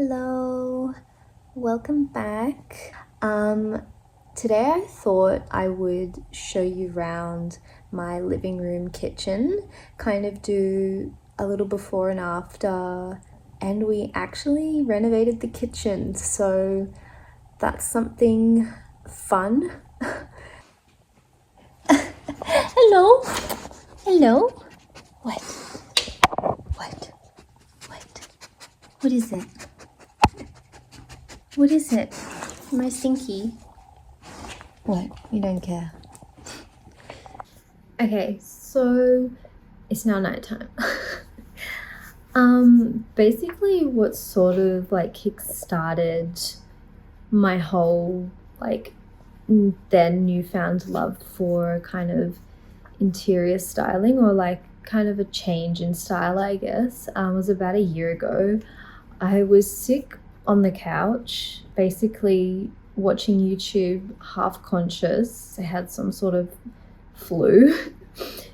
Hello, welcome back. Today I thought I would show you around my living room kitchen, kind of do a little before and after, and we actually renovated the kitchen, so that's something fun. Hello, hello. What? What is it? What is it? Am I stinky? What? You don't care? Okay, so it's now nighttime. Basically what sort of like kick-started my whole then newfound love for kind of interior styling, or like kind of a change in style, I guess, was about a year ago. I was sick on the couch, basically watching YouTube, half conscious. I had some sort of flu.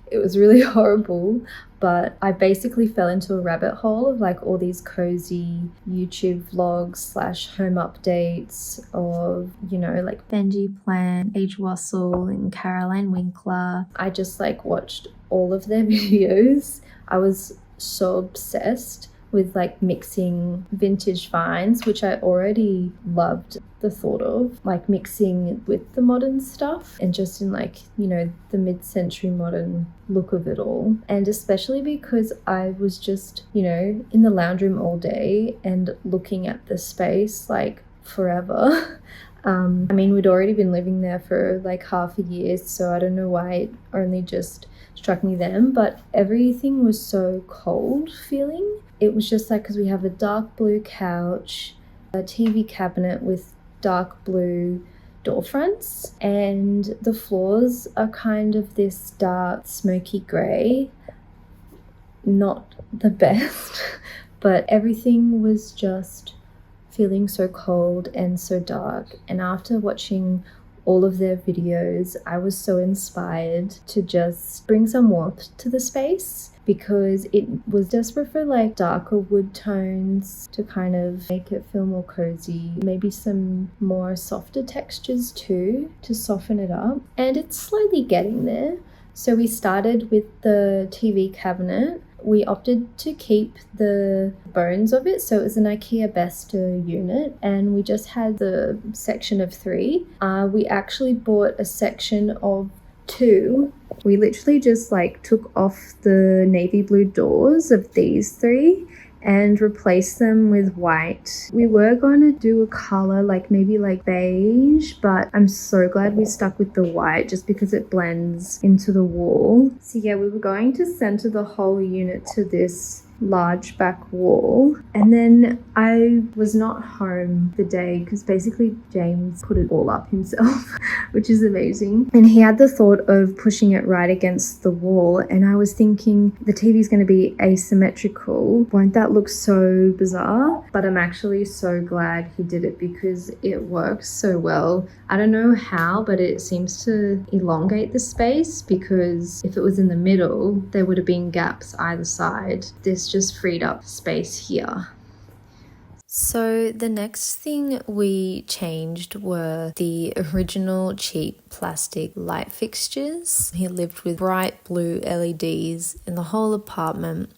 It was really horrible, but I basically fell into a rabbit hole of like all these cozy YouTube vlogs / home updates of, you know, like Benji Plant, Age Wassel and Caroline Winkler. I just like watched all of their videos. I was so obsessed with like mixing vintage finds, which I already loved the thought of, like mixing with the modern stuff and just in like, you know, the mid-century modern look of it all. And especially because I was just, you know, in the lounge room all day and looking at the space like forever. I mean, we'd already been living there for like half a year, so I don't know why it only just struck me then, but everything was so cold feeling. It was just like, because we have a dark blue couch, a TV cabinet with dark blue door fronts, and the floors are kind of this dark smoky grey. Not the best, but everything was just feeling so cold and so dark. And after watching all of their videos, I was so inspired to just bring some warmth to the space, because it was desperate for like darker wood tones to kind of make it feel more cozy, maybe some more softer textures too to soften it up, and it's slowly getting there. So we started with the TV cabinet. We opted to keep the bones of it, so it was an IKEA Besta unit, and we just had the section of 3. We actually bought a section of 2. We literally just like took off the navy blue doors of these 3 and replace them with white. We were going to do a color like maybe like beige, but I'm so glad we stuck with the white just because it blends into the wall. So yeah, we were going to center the whole unit to this large back wall, and then I was not home the day because basically James put it all up himself, which is amazing, and he had the thought of pushing it right against the wall, and I was thinking the TV is going to be asymmetrical. Won't that look so bizarre? But I'm actually so glad he did it because it works so well. I don't know how, but it seems to elongate the space, because if it was in the middle there would have been gaps either side. This just freed up space here. So the next thing we changed were the original cheap plastic light fixtures. He lived with bright blue LEDs in the whole apartment,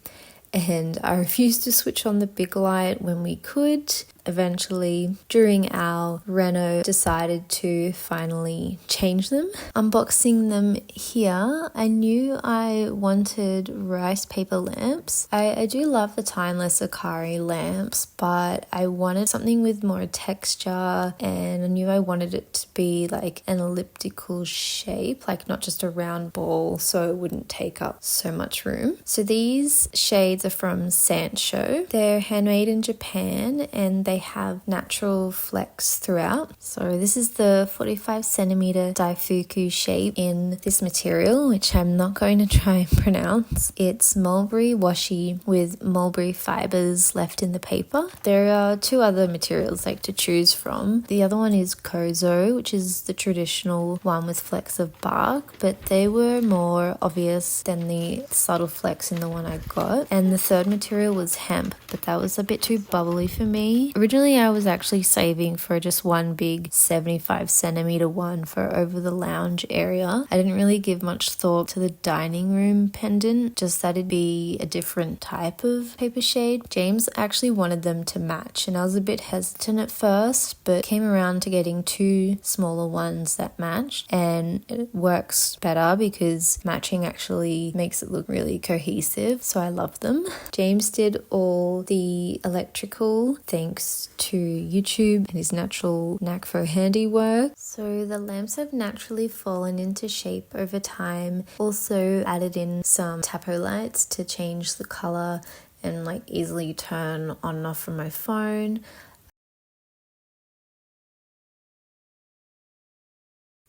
and I refused to switch on the big light when we could. Eventually, during our reno, decided to finally change them. Unboxing them here, I knew I wanted rice paper lamps. I do love the timeless Akari lamps, but I wanted something with more texture, and I knew I wanted it to be like an elliptical shape, like not just a round ball, so it wouldn't take up so much room. So these shades are from Sancho. They're handmade in Japan, and they have natural flecks throughout. So this is the 45 centimeter Daifuku shape in this material, which I'm not going to try and pronounce. It's mulberry washi with mulberry fibers left in the paper. There are 2 other materials like to choose from. The other one is kozo, which is the traditional one with flecks of bark, but they were more obvious than the subtle flecks in the one I got. And the third material was hemp, but that was a bit too bubbly for me. Originally, I was actually saving for just one big 75 centimeter one for over the lounge area. I didn't really give much thought to the dining room pendant, just that it'd be a different type of paper shade. James actually wanted them to match, and I was a bit hesitant at first, but came around to getting two smaller ones that match, and it works better because matching actually makes it look really cohesive, so I love them. James did all the electrical thanks to YouTube and his natural knack for handiwork. So the lamps have naturally fallen into shape over time. Also added in some tapo lights to change the color and like easily turn on and off from my phone.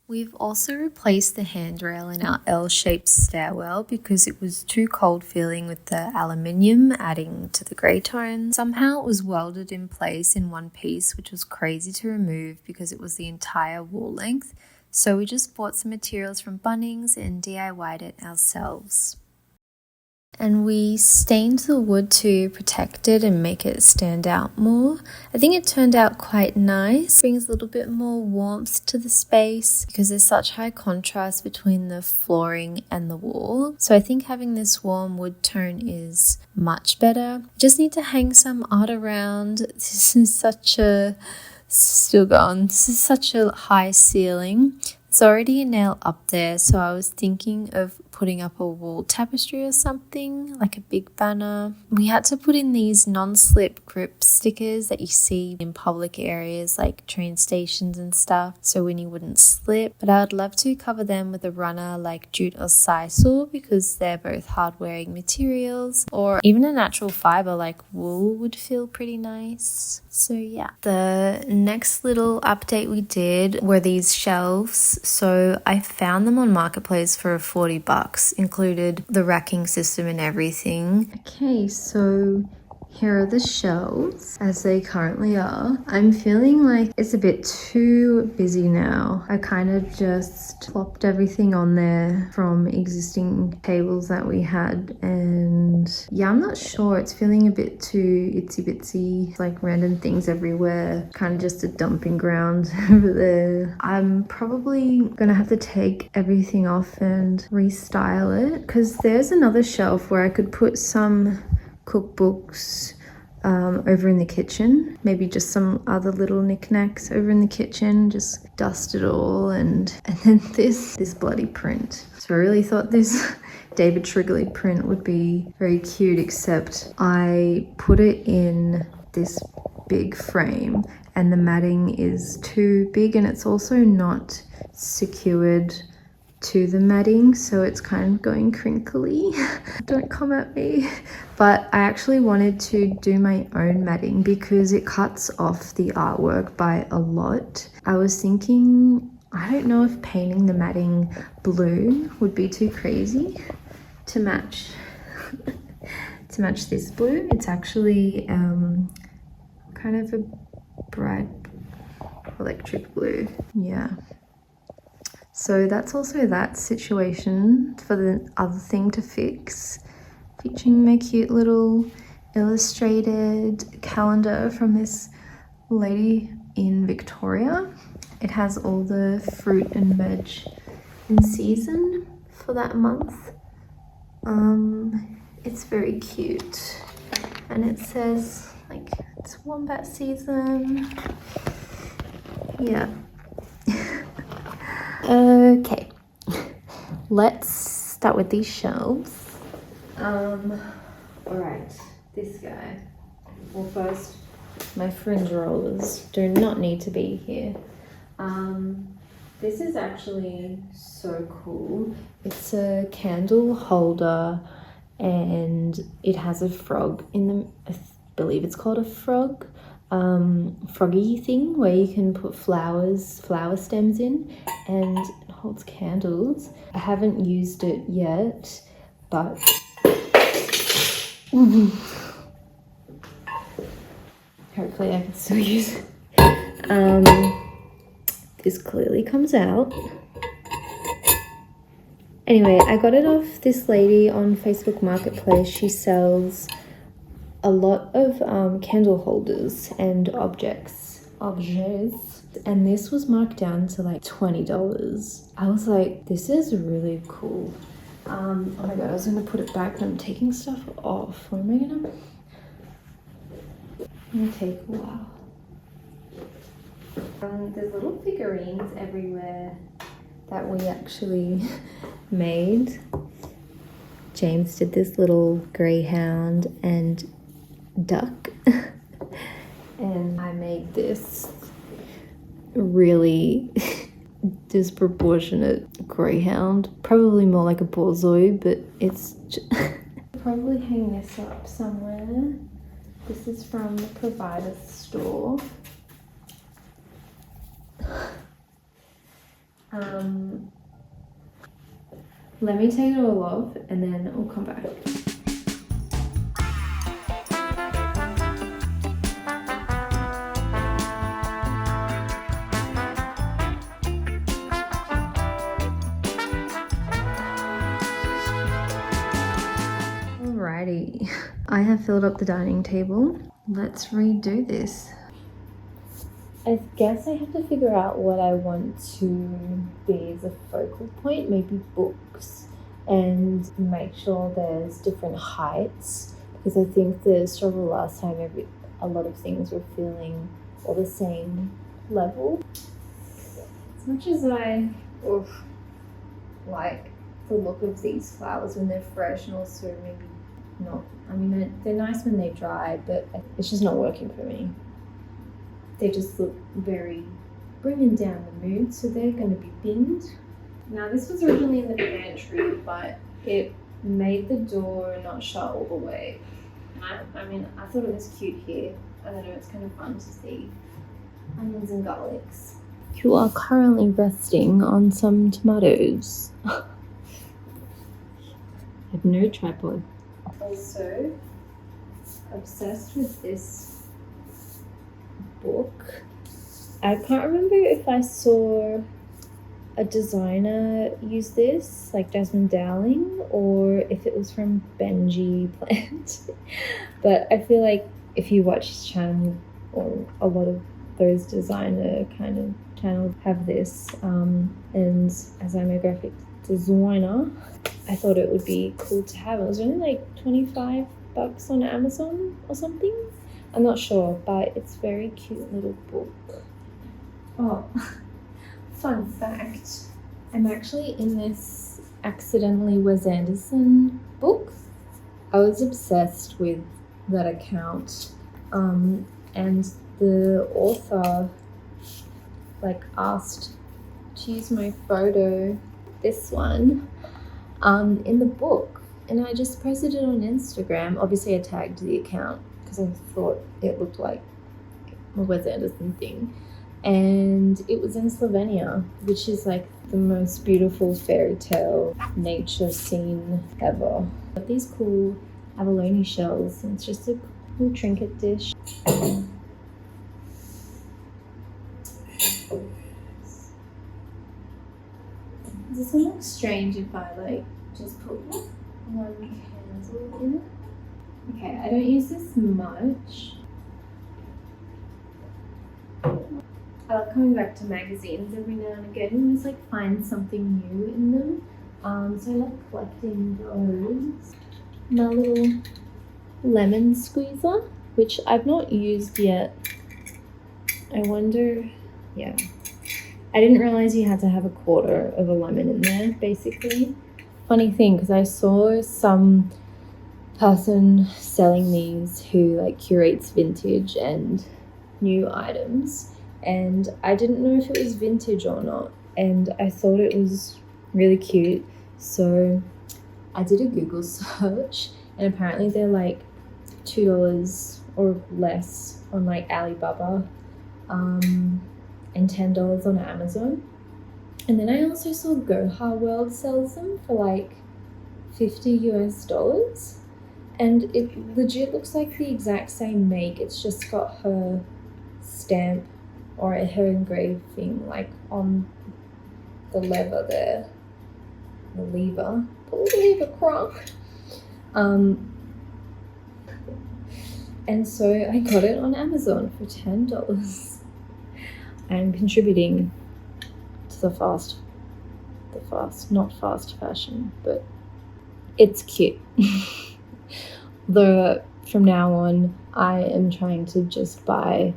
We've also replaced the handrail in our L-shaped stairwell because it was too cold feeling with the aluminium adding to the grey tone. Somehow it was welded in place in one piece, which was crazy to remove because it was the entire wall length. So we just bought some materials from Bunnings and DIY'd it ourselves. And we stained the wood to protect it and make it stand out more. I think it turned out quite nice. Brings a little bit more warmth to the space because there's such high contrast between the flooring and the wall. So I think having this warm wood tone is much better. Just need to hang some art around. This is such a high ceiling. It's already a nail up there, so I was thinking of putting up a wall tapestry or something, like a big banner. We had to put in these non-slip grip stickers that you see in public areas like train stations and stuff, so Winnie wouldn't slip. But I would love to cover them with a runner like jute or sisal because they're both hard-wearing materials, or even a natural fiber like wool would feel pretty nice. So yeah, the next little update we did were these shelves. So I found them on Marketplace for $40, included the racking system and everything. Okay, so here are the shelves as they currently are. I'm feeling like it's a bit too busy now. I kind of just plopped everything on there from existing tables that we had, and yeah, I'm not sure. It's feeling a bit too itsy bitsy, like random things everywhere, kind of just a dumping ground over there. I'm probably gonna have to take everything off and restyle it because there's another shelf where I could put some cookbooks over in the kitchen, maybe just some other little knickknacks over in the kitchen, just dust it all, and then this bloody print. So I really thought this David Shrigley print would be very cute, except I put it in this big frame and the matting is too big, and it's also not secured to the matting, so it's kind of going crinkly. Don't come at me. But I actually wanted to do my own matting because it cuts off the artwork by a lot. I was thinking, I don't know if painting the matting blue would be too crazy to match this blue. It's actually kind of a bright electric blue. Yeah. So that's also that situation for the other thing to fix. Featuring my cute little illustrated calendar from this lady in Victoria. It has all the fruit and veg in season for that month. It's very cute. And it says like it's wombat season. Yeah. Okay, let's start with these shelves. Alright, this guy. Well, first, my fringe rollers do not need to be here. This is actually so cool. It's a candle holder and it has a frog in the, I believe it's called a frog. Froggy thing where you can put flower stems in, and it holds candles. I haven't used it yet, but hopefully I can still use it. This clearly comes out. Anyway, I got it off this lady on Facebook Marketplace. She sells a lot of candle holders and objects, and this was marked down to like $20. I was like, this is really cool. Oh my god, I was gonna put it back, but I'm taking stuff off. What am I gonna take a while. There's little figurines everywhere that we actually made. James did this little greyhound and duck, and I made this really disproportionate greyhound, probably more like a borzoi, but it's probably hang this up somewhere. This is from the provider store. Let me take it all off and then we'll come back. Alrighty, I have filled up the dining table. Let's redo this. I guess I have to figure out what I want to be as a focal point, maybe books, and make sure there's different heights, because I think the struggle last time, a lot of things were feeling all the same level. As much as I like the look of these flowers when they're fresh, and also maybe not, I mean they're nice when they dry, but it's just not working for me. They just look very bringing down the mood, so they're going to be binned. Now this was originally in the pantry, but it made the door not shut all the way. I mean, I thought it was cute here. I don't know, it's kind of fun to see onions and garlics. You are currently resting on some tomatoes. I have no tripod. Also, obsessed with this book. I can't remember if I saw a designer use this, like Jasmine Dowling, or if it was from Benji Plant. But I feel like if you watch his channel, or a lot of those designer kind of channels have this, and as I'm a graphic designer, I thought it would be cool to have. It was only like $25 on Amazon or something. I'm not sure, but it's a very cute little book. Oh, fun fact. I'm actually in this accidentally Wes Anderson book. I was obsessed with that account. And the author asked to use my photo, this one, in the book. And I just posted it on Instagram. Obviously I tagged the account because I thought it looked like a Wes Anderson thing. And it was in Slovenia, which is like the most beautiful fairy tale nature scene ever. Got these cool abalone shells, and it's just a cool trinket dish. Does this one look strange if I just put one candle in it? Okay, I don't use this much. I love coming back to magazines every now and again and always find something new in them. So I love collecting those. My little lemon squeezer, which I've not used yet. I wonder, yeah. I didn't realize you had to have a quarter of a lemon in there, basically. Funny thing, because I saw some person selling these who curates vintage and new items, and I didn't know if it was vintage or not, and I thought it was really cute, so I did a Google search, and apparently they're $2 or less on Alibaba, and $10 on Amazon. And then I also saw Goha World sells them for $50 US, and it legit looks like the exact same make. It's just got her stamp or her engraving on the lever there. The lever. Pull the lever, Kronk. And so I got it on Amazon for $10. I'm contributing to not fast fashion, but it's cute. Though from now on, I am trying to just buy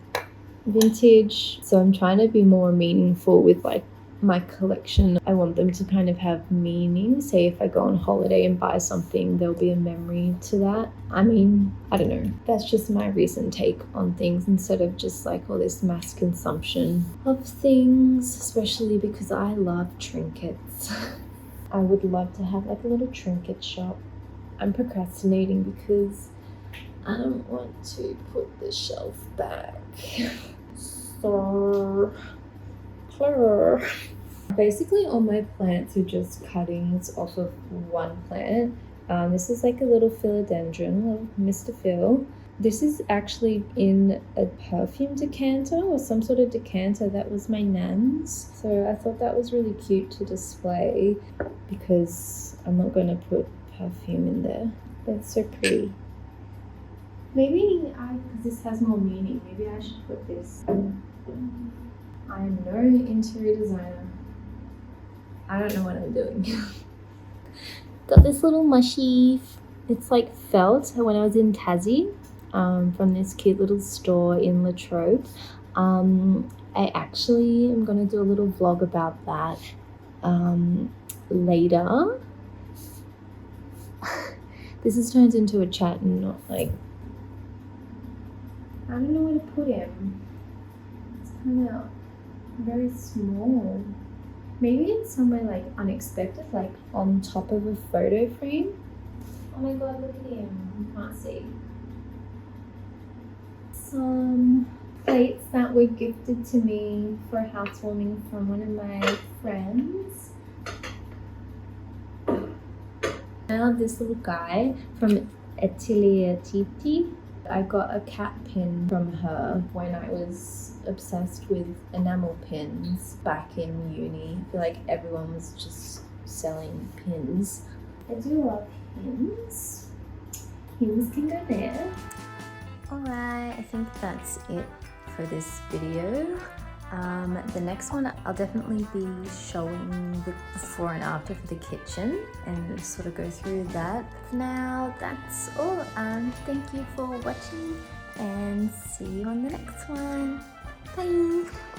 vintage. So I'm trying to be more meaningful with like my collection. I want them to kind of have meaning. Say if I go on holiday and buy something, there'll be a memory to that. I mean, I don't know. That's just my recent take on things instead of just like all this mass consumption of things, especially because I love trinkets. I would love to have like a little trinket shop. I'm procrastinating because I don't want to put the shelf back. So basically all my plants are just cuttings off of one plant. This is like a little philodendron, little Mr. Phil. This is actually in a perfume decanter or some sort of decanter that was my nan's. So I thought that was really cute to display because I'm not going to put perfume in there. That's so pretty. Maybe because this has more meaning, maybe I should put this. I am no interior designer. I don't know what I'm doing. Got this little mushy, it's like felt when I was in Tassie, from this cute little store in Latrobe. I actually am going to do a little vlog about that later. This has turned into a chat and not like, I don't know where to put him. It's kind of very small. Maybe it's somewhere like unexpected, like on top of a photo frame. Oh my god, look at him. You can't see. Some plates that were gifted to me for a housewarming from one of my friends. Now this little guy from Atelier Titi. I got a cat pin from her when I was obsessed with enamel pins back in uni. I feel like everyone was just selling pins. I do love pins. Pins can go there. Alright, I think that's it for this video. The next one I'll definitely be showing the before and after for the kitchen and sort of go through that. For now, that's all. Thank you for watching and see you on the next one. Bye!